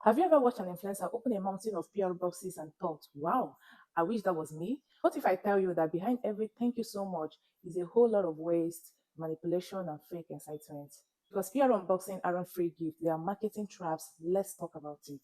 Have you ever watched an influencer open a mountain of PR boxes and thought, wow, I wish that was me? What if I tell you that behind every thank you so much is a whole lot of waste, manipulation, and fake excitement? Because PR unboxing aren't free gifts, they are marketing traps. Let's talk about it.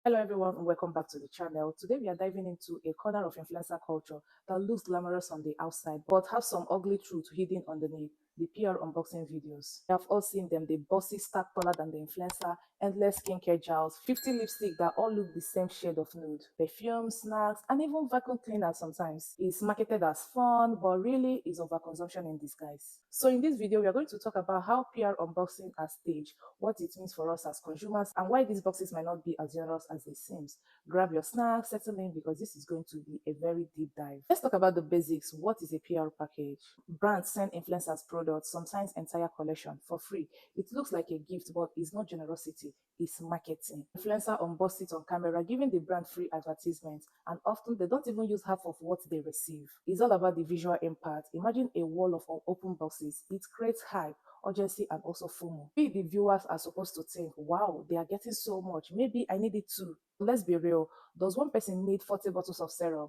Hello everyone and welcome back to the channel. Today we are diving into a corner of influencer culture that looks glamorous on the outside but have some ugly truth hidden underneath. The PR unboxing videos. You have all seen them, the bossy stack taller than the influencer, endless skincare gels, 50 lipstick that all look the same shade of nude, perfume, snacks, and even vacuum cleaners sometimes. It's marketed as fun, but really is overconsumption in disguise. So in this video, we are going to talk about how PR unboxing are staged, what it means for us as consumers, and why these boxes might not be as generous as they seem. Grab your snacks, settle in, because this is going to be a very deep dive. Let's talk about the basics. What is a PR package? Brands send influencers products, sometimes entire collection, for free. It looks like a gift, but it's not generosity, it's marketing. Influencer unbox it on camera, giving the brand free advertisements, and often they don't even use half of what they receive. It's all about the visual impact. Imagine a wall of open boxes. It creates hype, urgency, and also FOMO. We, the viewers, are supposed to think, wow, they are getting so much. Maybe I need it too. Let's be real. Does one person need 40 bottles of serum,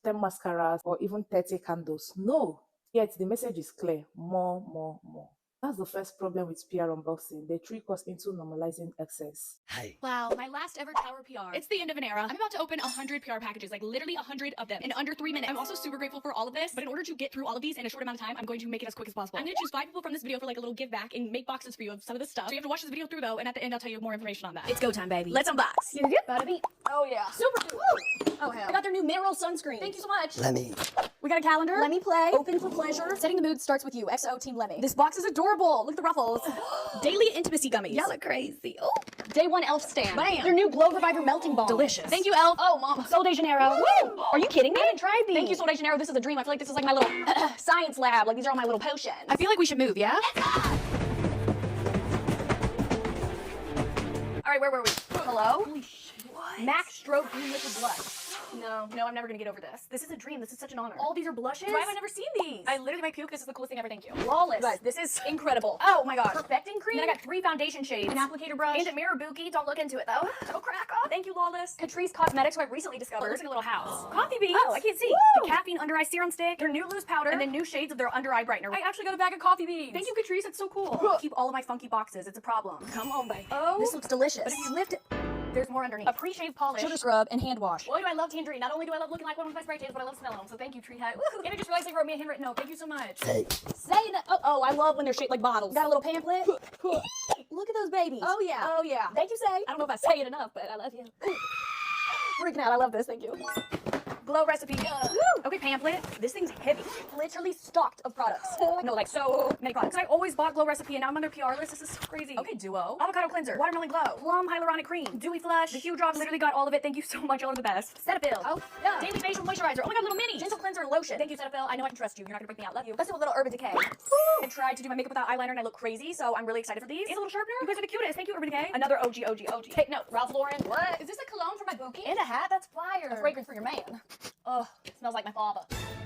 10 mascaras, or even 30 candles? No. Yet the message is clear: more, more, more. That's the first problem with PR unboxing. They trick us into normalizing excess. Hi. Wow, my last ever tower PR. It's the end of an era. I'm about to open 100 PR packages, like literally 100 of them in under 3 minutes. I'm also super grateful for all of this, but in order to get through all of these in a short amount of time, I'm going to make it as quick as possible. I'm going to choose 5 people from this video for like a little give back and make boxes for you of some of the stuff. So you have to watch this video through though, and at the end I'll tell you more information on that. It's go time, baby. Let's unbox. Bada beat. Oh yeah. Super cool. Oh hell. I got their new mineral sunscreen. Thank you so much. Lemmy. We got a calendar. Let me play. Open for pleasure. Setting the mood starts with you. XO Team Lemmy. This box is adorable. Look at the ruffles. Daily intimacy gummies. Y'all are crazy. Oh. Day 1 elf stand. Bam. Their new glow reviver melting balm. Delicious. Thank you, elf. Oh, mom. Sol de Janeiro. Woo! Are you kidding me? I haven't tried these. Thank you, Sol de Janeiro. This is a dream. I feel like this is like my little science lab. Like these are all my little potions. I feel like we should move, yeah? All right, where were we? Hello? Holy shit. What? Max Stroke Green Liquid Blush. No. No, I'm never gonna get over this. This is a dream. This is such an honor. All these are blushes. Why have I never seen these? I literally might puke. This is the coolest thing ever. Thank you. Flawless. Guys, This is incredible. Oh my god. Perfecting cream. Then Then I got 3 foundation shades. An applicator brush. And a mirror bookie. Don't look into it though. Don't crack up. Thank you, Lawless. Catrice Cosmetics, who I recently discovered. It looks like a little house. Coffee beans. Oh, I can't see. The Woo! caffeine under eye serum stick. Their new loose powder. And then new shades of their under eye brightener. I actually got a bag of coffee beans. Thank you, Catrice. It's so cool. Keep all of my funky boxes. It's a problem. Come on, baby. Oh. This looks delicious. But if you lift it, there's more underneath. A pre-shave polish. Sugar scrub and hand wash. Boy, do I love tangerine. Not only do I love looking like one with my spray tans, but I love smelling them. So thank you, Tree Hut. Woohoo! And I just realized they wrote me a handwritten note. Thank you so much. Hey. Saying that. Oh, I love when they're shaped like bottles. Got a little pamphlet. Look at those babies. Oh yeah. Oh yeah. Thank you, Say. I don't know if I say it enough, but I love you. Freaking out. I love this. Thank you. Glow recipe. Woo! Okay, pamphlet. This thing's heavy. Literally stocked of products. No, like so many products. I always bought Glow recipe, and now I'm on their PR list. This is so crazy. Okay, Duo. Avocado cleanser, watermelon glow, plum hyaluronic cream, dewy flush, the Hue Drops. Literally got all of it. Thank you so much. Y'all are the best. Cetaphil. Oh, yeah. Daily facial moisturizer. Oh my god, little mini. Gentle cleanser and lotion. Thank you, Cetaphil. I know I can trust you. You're not gonna break me out. Love you. Let's do a little Urban Decay. I tried to do my makeup without eyeliner and I look crazy, so I'm really excited for these. And a little sharpener. You guys are the cutest. Thank you, Urban Decay. Another OG. Take note. Ralph Lauren. What? Is this a cologne for my bouquet? And a hat. That's fire. A fragrance for your man. Oh, smells like my father.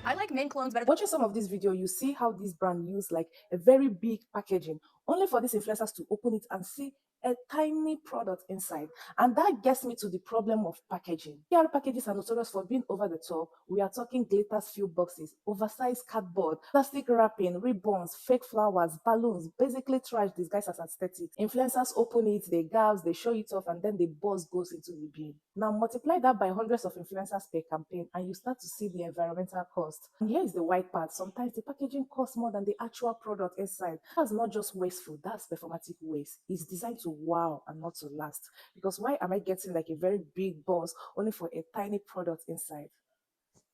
I like mint clones better. Watching some of this video, you see how this brand use like a very big packaging, only for these influencers to open it and see a tiny product inside. And that gets me to the problem of packaging. PR packages are notorious for being over the top. We are talking glitters filled boxes, oversized cardboard, plastic wrapping, ribbons, fake flowers, balloons, basically trash disguised as aesthetic. Influencers open it, they gals, they show it off, and then the buzz goes into the bin. Now multiply that by hundreds of influencers per campaign and you start to see the environmental cost. And here is the white part. Sometimes the packaging costs more than the actual product inside. That's not just wasteful, that's performative waste. It's designed to wow and not to last. Because why am I getting like a very big buzz only for a tiny product inside?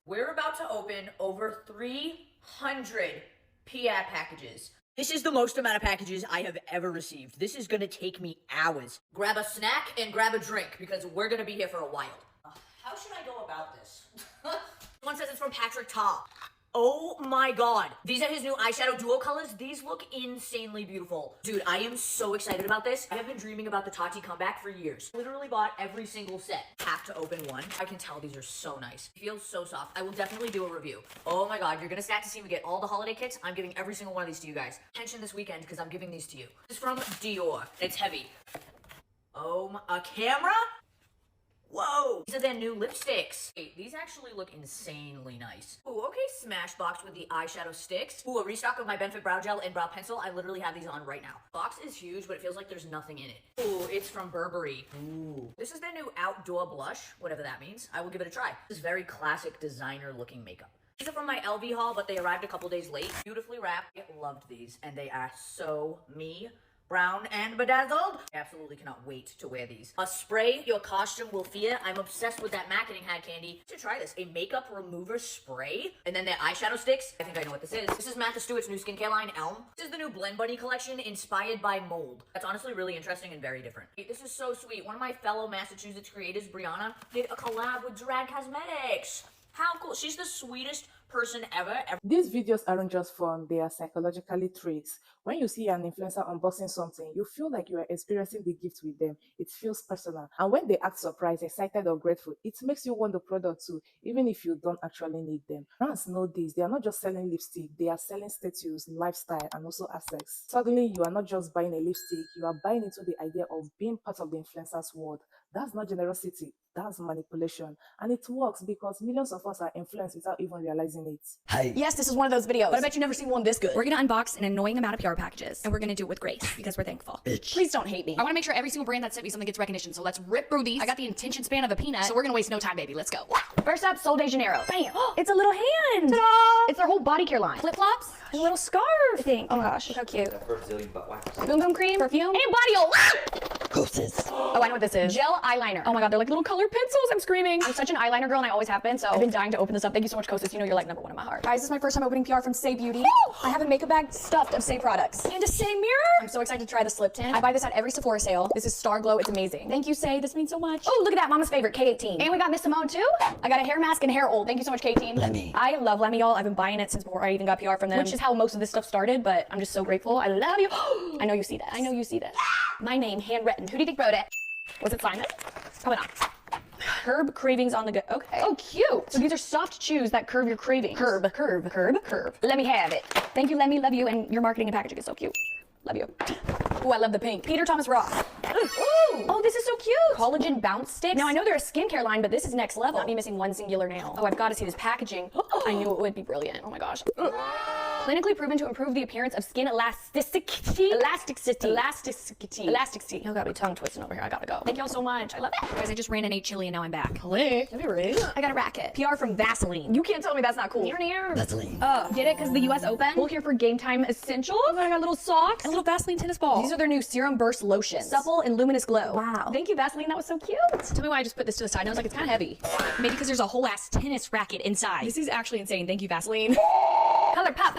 We're about to open over 300 PR packages. This is the most amount of packages I have ever received. This is gonna take me hours. Grab a snack and grab a drink because we're gonna be here for a while. How should I go about this? One says it's from Patrick Ta. Oh my god. These are his new eyeshadow duo colors. These look insanely beautiful. Dude, I am so excited about this. I have been dreaming about the Tati comeback for years. Literally bought every single set. Have to open one. I can tell these are so nice. It feels so soft. I will definitely do a review. Oh my god, you're gonna start to see me get all the holiday kits. I'm giving every single one of these to you guys. Attention this weekend because I'm giving these to you. This is from Dior. It's heavy. A camera? Whoa! These are their new lipsticks. Wait, these actually look insanely nice. Ooh, okay, Smashbox with the eyeshadow sticks. Ooh, a restock of my Benefit Brow Gel and Brow Pencil. I literally have these on right now. Box is huge, but it feels like there's nothing in it. Ooh, it's from Burberry. Ooh. This is their new outdoor blush, whatever that means. I will give it a try. This is very classic designer looking makeup. These are from my LV haul, but they arrived a couple days late. Beautifully wrapped. I loved these, and they are so me. Brown and bedazzled. I absolutely cannot wait to wear these. A spray your costume will fear. I'm obsessed with that MAC hat candy. You should try this. A makeup remover spray. And then their eyeshadow sticks. I think I know what this is. This is Martha Stewart's new skincare line, Elm. This is the new Blend Bunny collection inspired by mold. That's honestly really interesting and very different. This is so sweet. One of my fellow Massachusetts creators, Brianna, did a collab with Drag Cosmetics. How cool. She's the sweetest person ever. These videos aren't just fun, they are psychologically tricks. When you see an influencer unboxing something, you feel like you are experiencing the gift with them. It feels personal. And when they act surprised, excited, or grateful, it makes you want the product too, even if you don't actually need them. Brands know this. They are not just selling lipstick, they are selling status, lifestyle, and also assets. Suddenly, you are not just buying a lipstick, you are buying into the idea of being part of the influencer's world. That's not generosity, that's manipulation. And it works because millions of us are influenced without even realizing it. Hey. Yes, this is one of those videos, but I bet you never seen one this good. We're gonna unbox an annoying amount of PR packages, and we're gonna do it with grace because we're thankful. Bitch. Please don't hate me. I wanna make sure every single brand that sent me something gets recognition, so let's rip through these. I got the attention span of a peanut, so we're gonna waste no time, baby. Let's go. First up, Sol de Janeiro. Bam! It's a little hand. Ta-da! It's their whole body care line. Flip-flops? And a little scarf thing. Oh my gosh, look how cute. Brazilian butt wax. Boom Boom cream, perfume, and body oil. Hostess. Oh, I know what this is. Gel eyeliner. Oh my god, they're like little colored pencils. I'm screaming. I'm such an eyeliner girl and I always have been, so I've been dying to open this up. Thank you so much, Kostas. You know you're like number one in my heart. Guys, this is my first time opening PR from Say Beauty. I have a makeup bag stuffed of Say products. And a Say mirror. I'm so excited to try the slip tint. I buy this at every Sephora sale. This is Star Glow. It's amazing. Thank you, Say. This means so much. Oh, look at that. Mama's favorite, K18. And we got Miss Simone too. I got a hair mask and hair oil. Thank you so much, K18. Lemmy. I love Lemmy, y'all. I've been buying it since before I even got PR from them, which is how most of this stuff started, but I'm just so grateful. I love you. I know you see that. I know you see that. My name, handwritten. Who do you think wrote it? Was it Simon? Probably not. Curb cravings on the go. Okay. Oh, cute. So these are soft chews that curb your cravings. Curb. Let me have it. Thank you, Lemmy. Love you. And your marketing and packaging is so cute. Love you. Ooh, I love the pink. Peter Thomas Roth. Ooh. Oh, this is so cute. Collagen bounce sticks. Now I know they're a skincare line, but this is next level. Not me missing one singular nail. Oh, I've got to see this packaging. I knew it would be brilliant. Oh my gosh. Clinically proven to improve the appearance of skin elasticity. Elasticity. Oh, gotta be tongue twisting over here. I gotta go. Thank y'all so much. I love it. Guys, I just ran and ate chili and now I'm back. Click. That'd be rude. I got a racket. PR from Vaseline. You can't tell me that's not cool. Near. Vaseline. Get it? Because the US Open. We'll here for game time essentials. I got little socks. A little Vaseline tennis ball. These are their new Serum Burst lotions. Supple and luminous glow. Wow. Thank you, Vaseline. That was so cute. Tell me why I just put this to the side. And I was like, it's kind of heavy. Maybe because there's a whole ass tennis racket inside. This is actually insane. Thank you, Vaseline. Color pop.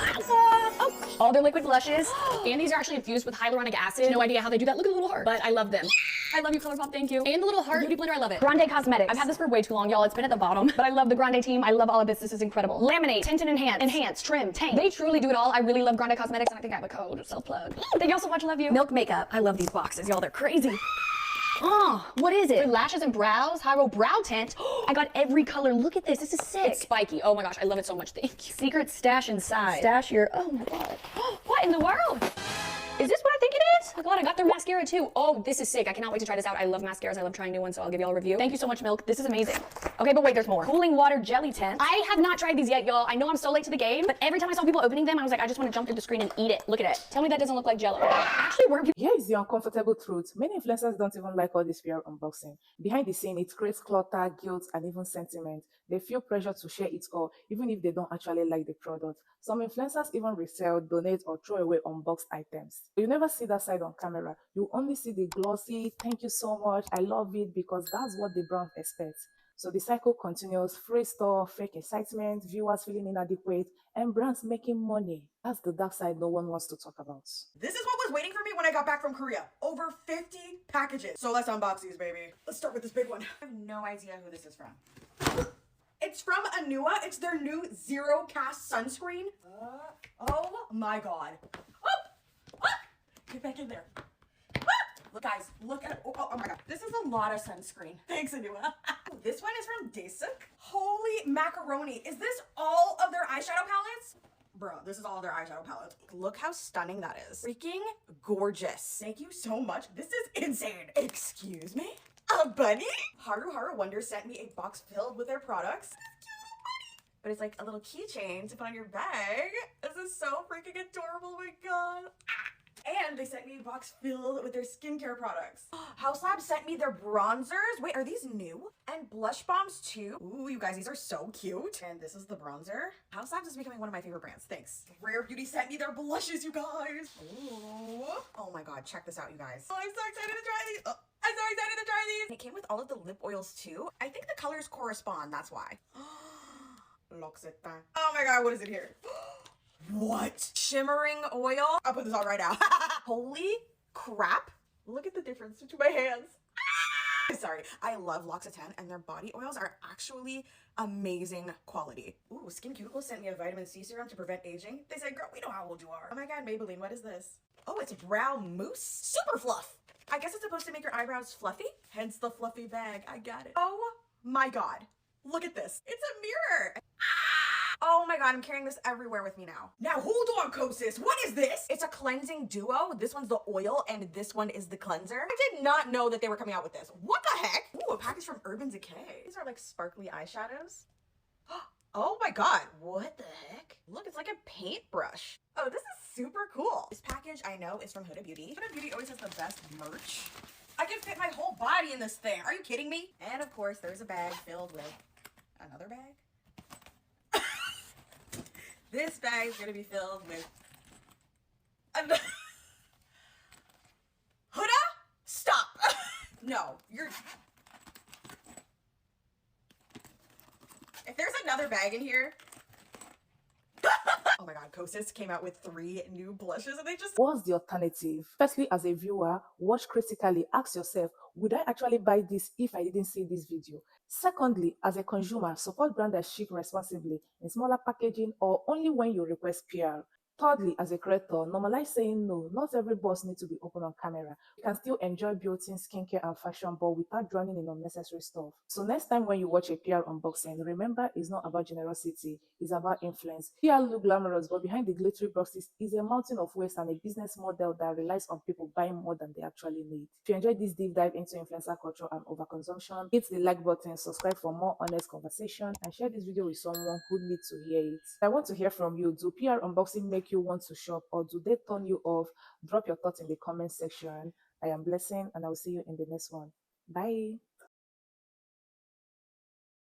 Oh, all their liquid blushes. And these are actually infused with hyaluronic acid. No idea how they do that. Look at the little heart. But I love them. I love you, ColourPop. Thank you. And the little heart beauty blender. I love it. Grande Cosmetics. I've had this for way too long, y'all. It's been at the bottom. But I love the Grande team. I love all of this. This is incredible. Laminate, tint and enhance, trim, tank. They truly do it all. I really love Grande Cosmetics, and I think I have a code. Self-plug. Thank y'all so much. Love you. Milk makeup. I love these boxes, y'all. They're crazy. Oh, what is it? For lashes and brows, Hyro Brow Tint. I got every color. Look at this. This is sick. It's spiky. Oh my gosh, I love it so much. Thank you. Secret stash inside. Stash your. Oh my god. What in the world? Is this what I think it is? Oh my god, I got their mascara too. Oh, this is sick. I cannot wait to try this out. I love mascaras. I love trying new ones, so I'll give y'all a review. Thank you so much, Milk. This is amazing. Okay, but wait, there's more. Cooling water jelly tint. I have not tried these yet, y'all. I know I'm so late to the game, but every time I saw people opening them, I was like, I just want to jump through the screen and eat it. Look at it. Tell me that doesn't look like Jello. Actually, where people. Here is the uncomfortable truth. Many influencers don't even like all this PR unboxing. Behind the scene, it creates clutter, guilt, and even sentiment. They feel pressure to share it all, even if they don't actually like the product. Some influencers even resell, donate, or throw away unboxed items. You never see that side on camera. You only see the glossy, thank you so much, I love it, because that's what the brand expects. So the cycle continues: free store, fake excitement, viewers feeling inadequate, and brands making money. That's the dark side no one wants to talk about. This is what was waiting for me when I got back from Korea. Over 50 packages. So let's unbox these, baby. Let's start with this big one. I have no idea who this is from. It's from Anua. It's their new Zero Cast sunscreen. Oh my god. Oh! Get back in there. Look, guys, look at it. Oh my god. This is a lot of sunscreen. Thanks, Anua. This one is from Dasuk. Holy macaroni. Is this all of their eyeshadow palettes? Bro, this is all their eyeshadow palettes. Look how stunning that is. Freaking gorgeous. Thank you so much. This is insane. Excuse me? A bunny? Haru Haru Wonder sent me a box filled with their products. But it's like a little keychain to put on your bag. This is so freaking adorable, oh my god. And they sent me a box filled with their skincare products. House Lab sent me their bronzers. Wait, are these new? And blush bombs too. Ooh, you guys, these are so cute. And this is the bronzer. House Labs is becoming one of my favorite brands. Thanks. Rare Beauty sent me their blushes, you guys. Ooh. Oh my god, check this out, you guys. Oh, I'm so excited to try these. Oh, I'm so excited to try these. It came with all of the lip oils too. I think the colors correspond, that's why. L'Occitane. Oh my god, what is it here? What? Shimmering oil? I'll put this on right now. Holy crap. Look at the difference between my hands. Sorry. I love L'Occitane and their body oils are actually amazing quality. Ooh, Skin Cuticles sent me a vitamin C serum to prevent aging. They said, girl, we know how old you are. Oh my god, Maybelline, what is this? Oh, it's brow mousse. Super fluff. I guess it's supposed to make your eyebrows fluffy. Hence the fluffy bag. I got it. Oh my god. Look at this. It's a mirror. Oh my god, I'm carrying this everywhere with me now. Now hold on, Kosis. What is this? It's a cleansing duo. This one's the oil and this one is the cleanser. I did not know that they were coming out with this. What the heck? Ooh, a package from Urban Decay. These are like sparkly eyeshadows. Oh my god, what the heck? Look, it's like a paintbrush. Oh, this is super cool. This package I know is from Huda Beauty. Huda Beauty always has the best merch. I can fit my whole body in this thing. Are you kidding me? And of course, there's a bag filled with another bag. This bag is gonna be filled with another. Huda, stop. No, you're. If there's another bag in here. Oh my god, Kosas came out with 3 new blushes and they just. What's the alternative? Firstly, as a viewer, watch critically, ask yourself, would I actually buy this if I didn't see this video? Secondly, as a consumer, support brands that ship responsibly in smaller packaging or only when you request PR. Thirdly, as a creator, normalize saying no. Not every boss needs to be open on camera. You can still enjoy beauty, skincare, and fashion, but without drowning in unnecessary stuff. So next time when you watch a PR unboxing, remember it's not about generosity, it's about influence. PR look glamorous, but behind the glittery boxes is a mountain of waste and a business model that relies on people buying more than they actually need. If you enjoyed this deep dive into influencer culture and overconsumption, hit the like button, subscribe for more honest conversation, and share this video with someone who needs to hear it. I want to hear from you. Do PR unboxing make you want to shop or do they turn you off? Drop your thoughts in the comment section. I am Blessing and I will see you in the next one. Bye.